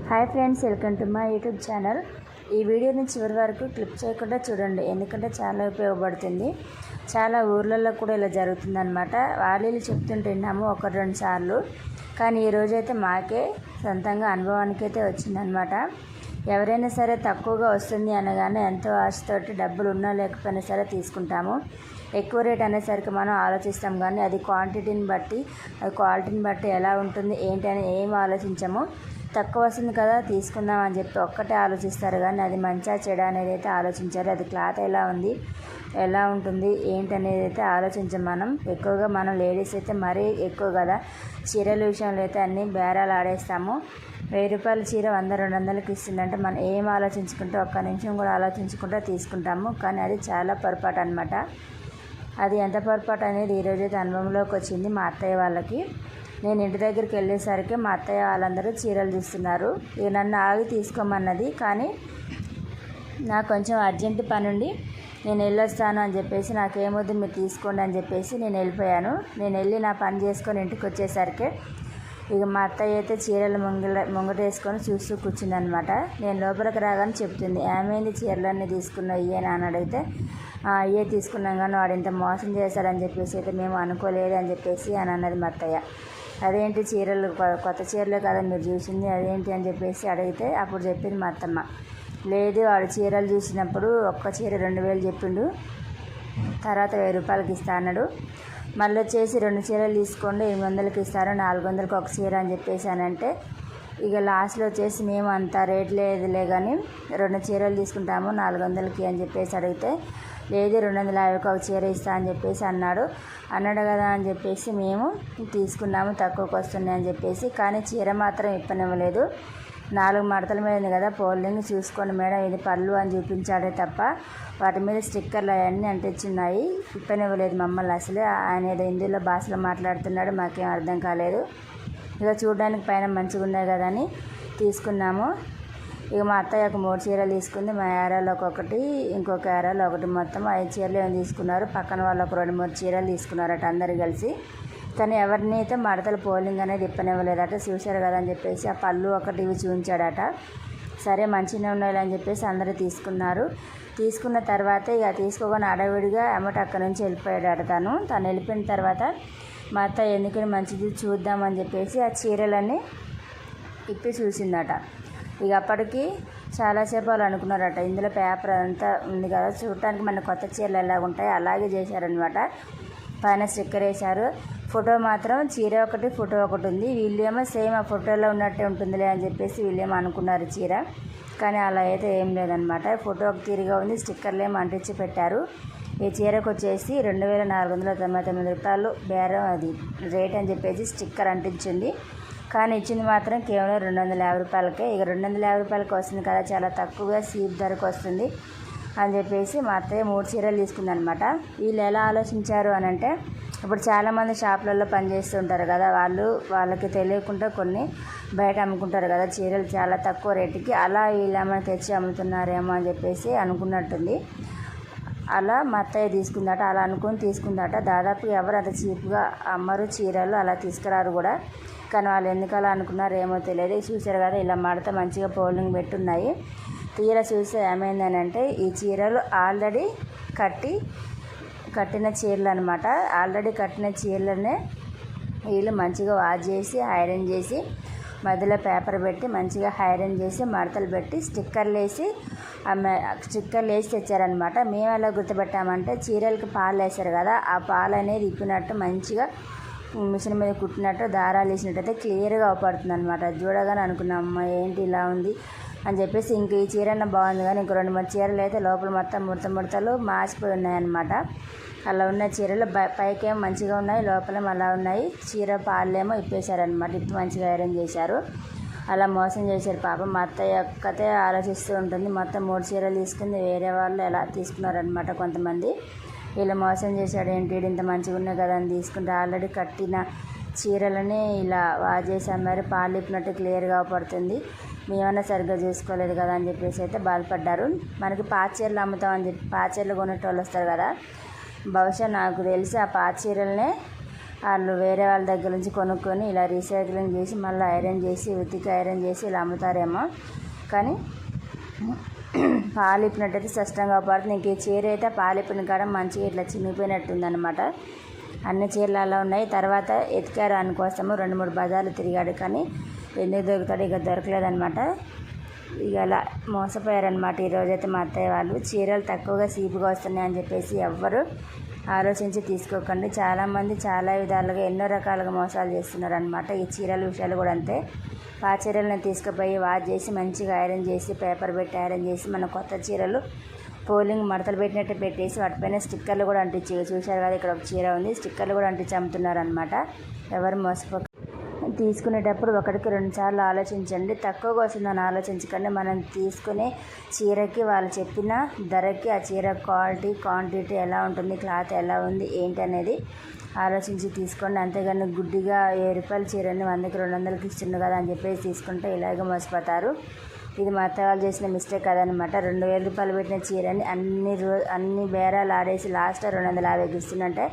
Hi friends, welcome to my YouTube channel. ఈ వీడియోని చివరి వరకు క్లిప్ చేయకుండా చూడండి, ఎందుకంటే చాలా ఉపయోగపడుతుంది. చాలా ఊర్లలో కూడా ఇలా జరుగుతుందన్నమాట. వాళ్ళు చెప్తుంటున్నాము ఒకటి రెండు సార్లు, కానీ ఈరోజైతే మాకే సొంతంగా అనుభవానికి అయితే వచ్చిందనమాట. ఎవరైనా సరే తక్కువగా వస్తుంది అనగానే ఎంతో ఆశతోటి డబ్బులు ఉన్నా లేకపోయినా సరే తీసుకుంటాము. ఎక్కువ రేట్ అనేసరికి మనం ఆలోచిస్తాం, కానీ అది క్వాంటిటీని బట్టి అది క్వాలిటీని బట్టి ఎలా ఉంటుంది ఏంటి అని ఏం ఆలోచించము. తక్కువ వస్తుంది కదా తీసుకుందాం అని చెప్పి ఒక్కటే ఆలోచిస్తారు, కానీ అది మంచిగా చెడ అనేది అయితే ఆలోచించారు. అది క్లాత్ ఎలా ఉంటుంది ఏంటి అనేది అయితే ఆలోచించాం. మనం లేడీస్ అయితే మరీ ఎక్కువ కదా, చీరల విషయంలో అయితే అన్ని బేరాలు ఆడేస్తాము. 1000 రూపాయల చీర 100-200కి ఇస్తుందంటే మనం ఏం ఆలోచించుకుంటే ఒక్క నిమిషం కూడా ఆలోచించుకుంటూ తీసుకుంటాము. కానీ అది చాలా పొరపాటు అనమాట. అది ఎంత పొరపాటు అనేది ఈరోజైతే అనుభవంలోకి వచ్చింది మా అత్తయ్య వాళ్ళకి. నేను ఇంటి దగ్గరికి వెళ్ళేసరికి మా అత్తయ్య వాళ్ళందరూ చీరలు చూస్తున్నారు. ఇక నన్ను ఆగి తీసుకోమన్నది, కానీ నాకు కొంచెం అర్జెంటు పని ఉండి నేను వెళ్ళొస్తాను అని చెప్పేసి, నాకేమొద్దు మీరు తీసుకోండి అని చెప్పేసి నేను వెళ్ళిపోయాను. నేను వెళ్ళి నా పని చేసుకొని ఇంటికి వచ్చేసరికి ఇక మా అత్తయ్య అయితే చీరలు ముంగట వేసుకొని చూస్తూ కూర్చుందనమాట. నేను లోపలికి రాగానే చెప్తుంది, ఏమైంది చీరలన్నీ తీసుకున్నావు ఇయ్యని అని అడిగితే, అయ్యే తీసుకున్నాం కానీ వాడు ఇంత మోసం చేశాడని చెప్పేసి అయితే మేము అనుకోలేదు అని చెప్పేసి అని అన్నది మా అత్తయ్య. అదేంటి చీరలు కొత్త చీరలే కదా మీరు చూసింది, అదేంటి అని చెప్పేసి అడిగితే అప్పుడు చెప్పింది మా అత్తమ్మ, లేదు వాడు చీరలు చూసినప్పుడు ఒక్క చీర 2000 చెప్పిండు, తర్వాత 1000 రూపాయలకి ఇస్తా అన్నాడు. మళ్ళీ వచ్చేసి 2 చీరలు తీసుకోండి 800కి ఇస్తారు, 400కి ఒక చీర అని చెప్పేసి అని అంటే, ఇక లాస్ట్లో వచ్చేసి మేము అంత రేట్ లేదులే కానీ 2 చీరలు తీసుకుంటాము 400కి అని చెప్పేసి అడిగితే, లేదు 250కి ఒక చీర ఇస్తా అని చెప్పేసి అన్నాడు కదా అని చెప్పేసి మేము తీసుకున్నాము, తక్కువకి వస్తున్నాయి అని చెప్పేసి. కానీ చీర మాత్రం ఇప్పనివ్వలేదు. 4 మడతల మీద ఉంది కదా, పోలింగ్ చూసుకోండి మేడం ఇది పళ్ళు అని చూపించాడే తప్ప వాటి మీద స్టిక్కర్లు అవన్నీ అంటించున్నాయి. ఇప్పనివ్వలేదు మమ్మల్ని అసలు. ఆయన ఏదో హిందీలో భాషలో మాట్లాడుతున్నాడు, మాకేం అర్థం కాలేదు. ఇక చూడడానికి పైన మంచిగా ఉన్నాయి కదా అని తీసుకున్నాము. ఇక మా అత్తయ్య ఒక 3 చీరలు తీసుకుంది, మా ఏరాలో ఒకటి, ఇంకొక ఏరాలో ఒకటి, మొత్తం 5 చీరలు ఏమి తీసుకున్నారు. పక్కన వాళ్ళు ఒక 2-3 చీరలు తీసుకున్నారట అందరు కలిసి. కానీ ఎవరిని అయితే మడతలు పోలింగ్ అనేది ఇప్పనివ్వలేదట. చూశారు కదా అని చెప్పేసి ఆ పళ్ళు ఒకటి ఇవి చూపించాడట. సరే మంచిగా ఉన్నాయి అని చెప్పేసి అందరూ తీసుకున్నారు. తీసుకున్న తర్వాత ఇక తీసుకోగానే అడవిడిగా అమ్మట అక్కడి నుంచి వెళ్ళిపోయాడట. తను వెళ్ళిపోయిన తర్వాత మా అత్త ఎందుకని మంచిది చూద్దామని చెప్పేసి ఆ చీరలన్నీ ఇప్పి చూసిందట. ఇక అప్పటికి చాలాసేపు వాళ్ళు అనుకున్నారట, ఇందులో పేపర్ అంతా ఉంది కదా చూడటానికి మన కొత్త చీరలు ఎలా ఉంటాయి అలాగే చేశారనమాట. పైన స్టిక్కర్ వేశారు. ఫోటో మాత్రం చీర ఒకటి ఫోటో ఒకటి ఉంది. వీళ్ళేమో సేమ్ ఆ ఫోటోలో ఉన్నట్టే ఉంటుందిలే అని చెప్పేసి వీళ్ళేమో అనుకున్నారు చీర, కానీ అలా అయితే ఏం లేదనమాట. ఫోటో ఒక తీరుగా ఉంది, స్టిక్కర్లు ఏమో అంటించి పెట్టారు. ఈ చీరకు వచ్చేసి 2499 రూపాయలు బేరం అది రేట్ అని చెప్పేసి స్టిక్కర్ అంటించింది. కానీ ఇచ్చింది మాత్రం కేవలం 250 రూపాయలకే. ఇక 250 రూపాయలకి వస్తుంది కదా, చాలా తక్కువగా చీప్ ధరకు వస్తుంది అని చెప్పేసి మా అత్తయ్య 3 చీరలు తీసుకుందనమాట. వీళ్ళు ఎలా ఆలోచించారు అని అంటే, ఇప్పుడు చాలామంది షాపులలో పనిచేస్తుంటారు కదా, వాళ్ళకి తెలియకుండా కొన్ని బయట అమ్ముకుంటారు కదా చీరలు చాలా తక్కువ రేటుకి, అలా వీళ్ళు ఏమైనా తెచ్చి అమ్ముతున్నారేమో అని చెప్పేసి అనుకున్నట్టుంది. అలా మా అత్తయ్య తీసుకుందట, అలా అనుకుని తీసుకుందట. దాదాపు ఎవరు అంత చీప్గా అమ్మరు చీరలు, అలా తీసుకురారు కూడా. కానీ వాళ్ళు ఎందుకు అలా అనుకున్నారో ఏమో తెలియదు. చూసారు కదా ఇలా మడత మంచిగా పోలింగ్ పెట్టున్నాయి. తీర చూస్తే ఏమైందని అంటే, ఈ చీరలు ఆల్రెడీ కట్టిన చీరలు అనమాట. ఆల్రెడీ కట్టిన చీరలనే వీళ్ళు మంచిగా వాష్ చేసి ఐరన్ చేసి మధ్యలో పేపర్ పెట్టి మంచిగా ఐరన్ చేసి మడతలు పెట్టి స్టిక్కర్లు వేసి తెచ్చారనమాట. మేము ఎలా గుర్తుపెట్టామంటే, చీరలకి పాలు వేశారు కదా, ఆ పాలు అనేది ఇప్పినట్టు మంచిగా మిషన్ మీద కుట్టినట్టు దారాలు వేసినట్టయితే క్లియర్గా అవపడుతుంది అనమాట. చూడగానే అనుకున్నాం, అమ్మ ఏంటి ఇలా ఉంది అని చెప్పేసి. ఇంక ఈ చీర అన్న బాగుంది, కానీ ఇంకో 2-3 చీరలు అయితే లోపల మొత్తం ముడతలు మాసిపోయి ఉన్నాయన్నమాట. అలా ఉన్న చీరలు పైకేమో మంచిగా ఉన్నాయి, లోపలేమో అలా ఉన్నాయి. చీర పాళ్ళేమో ఇప్పేశారనమాట, ఇప్పి మంచిగా ఐరన్ చేశారు. అలా మోసం చేశారు పాపం. మా అత్తయ్య ఒక్కతే ఆలోచిస్తూ ఉంటుంది. మొత్తం 3 చీరలు తీసుకుంది, వేరే వాళ్ళు ఎలా తీసుకున్నారనమాట కొంతమంది. వీళ్ళు మోసం చేశాడు ఏంటి, ఇంత మంచిగా ఉన్నాయి కదా అని తీసుకుంటే ఆల్రెడీ కట్టిన చీరలని ఇలా వాష్ చేసి అమ్మారు. పాలు ఇప్పినట్టు క్లియర్గా పడుతుంది, మేమన్నా సరిగ్గా చేసుకోలేదు కదా అని చెప్పేసి అయితే బాధపడ్డారు. మనకి పాత చీరలు అమ్ముతామని చెప్పి పాత చీరలు కొనేటోళ్ళు వస్తారు కదా, బహుశా నాకు తెలిసి ఆ పాత చీరలనే వాళ్ళు వేరే వాళ్ళ దగ్గర నుంచి కొనుక్కొని ఇలా రీసైక్లింగ్ చేసి మళ్ళీ ఐరన్ చేసి ఉతికి ఐరన్ చేసి ఇలా అమ్ముతారేమో. కానీ పాలిపినట్టయితే స్పష్టంగా పడుతుంది. ఇంక ఈ చీర అయితే పాలిపిన కాడ మంచిగా ఇట్లా చినిగిపోయినట్టుందనమాట. అన్ని చీరలు అలా ఉన్నాయి. తర్వాత ఎతికారు అందుకోసము 2-3 బజార్లు తిరిగాడు, కానీ ఎందుకు దొరుకుతాడు ఇక దొరకలేదనమాట. ఇక అలా మోసపోయారనమాట ఈరోజైతే మా అత్తయ్య వాళ్ళు. చీరలు తక్కువగా సీపుగా వస్తున్నాయని చెప్పేసి ఎవ్వరు ఆలోచించి తీసుకోకండి. చాలామంది చాలా విధాలుగా ఎన్నో రకాలుగా మోసాలు చేస్తున్నారు అనమాట. ఈ చీరల విషయాలు కూడా అంతే. ఆ చీరలను తీసుకుపోయి వాష్ చేసి మంచిగా ఐరన్ చేసి పేపర్ పెట్టి ఐరన్ చేసి మన కొత్త చీరలు పోలింగ్ మడతలు పెట్టినట్టు పెట్టేసి వాటిపైన స్టిక్కర్లు కూడా అంటించి, చూశారు కదా ఇక్కడ ఒక చీర ఉంది, స్టిక్కర్లు కూడా అంటించి అమ్ముతున్నారు అనమాట. ఎవరు మోసపో తీసుకునేటప్పుడు 1-2 సార్లు ఆలోచించండి. తక్కువగా వస్తుందని ఆలోచించకండి. మనం తీసుకునే చీరకి వాళ్ళు చెప్పిన ధరకి ఆ చీర క్వాలిటీ క్వాంటిటీ ఎలా ఉంటుంది, క్లాత్ ఎలా ఉంది ఏంటి అనేది ఆలోచించి తీసుకోండి. అంతేగాని గుడ్డిగా 1000 రూపాయల చీరని 100కి 200కి ఇస్తుండు కదా అని చెప్పేసి తీసుకుంటే ఇలాగే మోసపోతారు. ఇది మా అత్త వాళ్ళు చేసిన మిస్టేక్ కదనమాట. 2000 రూపాయలు పెట్టిన చీరని అన్ని బేరాలు ఆడేసి లాస్ట్ 250కి ఇస్తుందంటే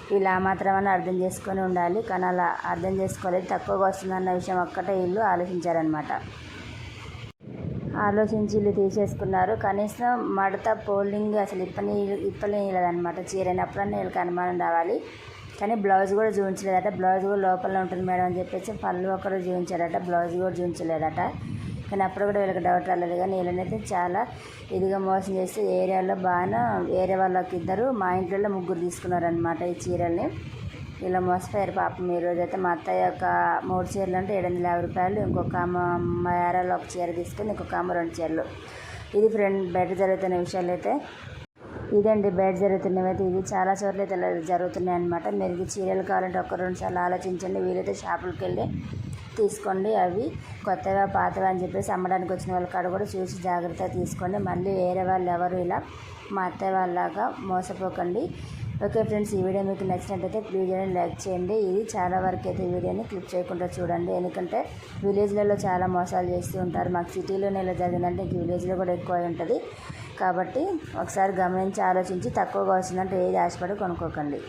వీళ్ళు ఆ మాత్రమని అర్థం చేసుకొని ఉండాలి. కానీ అలా అర్థం చేసుకోలేదు. తక్కువగా వస్తుందన్న విషయం ఒక్కటే వీళ్ళు ఆలోచించారనమాట. ఆలోచించి వీళ్ళు తీసేసుకున్నారు. కనీసం మడత పోలింగ్ అసలు ఇప్పలేదనమాట చీరని. అప్పుడన్నా వీళ్ళకి అనుమానం రావాలి. కానీ బ్లౌజ్ కూడా చూపించలేదట. బ్లౌజ్ కూడా లోపల ఉంటుంది మేడం అని చెప్పేసి పళ్ళు ఒకరు చూపించాడట, బ్లౌజ్ కూడా చూపించలేదట. కానీ అప్పుడు కూడా వీళ్ళకి డౌట్ రాలేదు. కానీ వీళ్ళనైతే చాలా ఇదిగా మోసం చేస్తే ఏరియాలో బాగా వేరే వాళ్ళకి 2, మా ఇంట్లో 3 తీసుకున్నారనమాట ఈ చీరల్ని. ఇలా మోసపోయారు పాపం. ఈరోజైతే మా అత్తయ్య ఒక 3 చీరలు అంటే 750 రూపాయలు, ఇంకొక మా ఏరాలో ఒక చీర తీసుకుని ఇంకొక 2 చీరలు. ఇది బయట జరుగుతున్న విషయాలు అయితే ఇదండి. బయట జరుగుతున్నవి అయితే ఇది చాలా చోట్ల అయితే జరుగుతున్నాయి అనమాట. మీరు చీరలు కావాలంటే 1-2 సార్లు ఆలోచించండి. వీలైతే షాపులకు వెళ్ళి తీసుకోండి. అవి కొత్తగా పాతగా అని చెప్పేసి అమ్మడానికి వచ్చిన వాళ్ళ కాడ కూడా చూసి జాగ్రత్తగా తీసుకోండి. మళ్ళీ వేరే వాళ్ళు ఎవరు ఇలా మా అత్తయ్య వాళ్ళలాగా మోసపోకండి. ఓకే ఫ్రెండ్స్, ఈ వీడియో మీకు నచ్చినట్టయితే ప్లీజ్ లైక్ చేయండి. ఇది చాలా వరకు అయితే ఈ వీడియోని క్లిక్ చేయకుండా చూడండి. ఎందుకంటే విలేజ్లలో చాలా మోసాలు చేస్తూ ఉంటారు. మాకు సిటీలోనే ఇలా జరిగిందంటే ఇంక విలేజ్లో కూడా ఎక్కువ ఉంటుంది. కాబట్టి ఒకసారి గమనించి ఆలోచించి తక్కువగా వస్తుందంటే ఏది ఆశపడి కొనుక్కోకండి.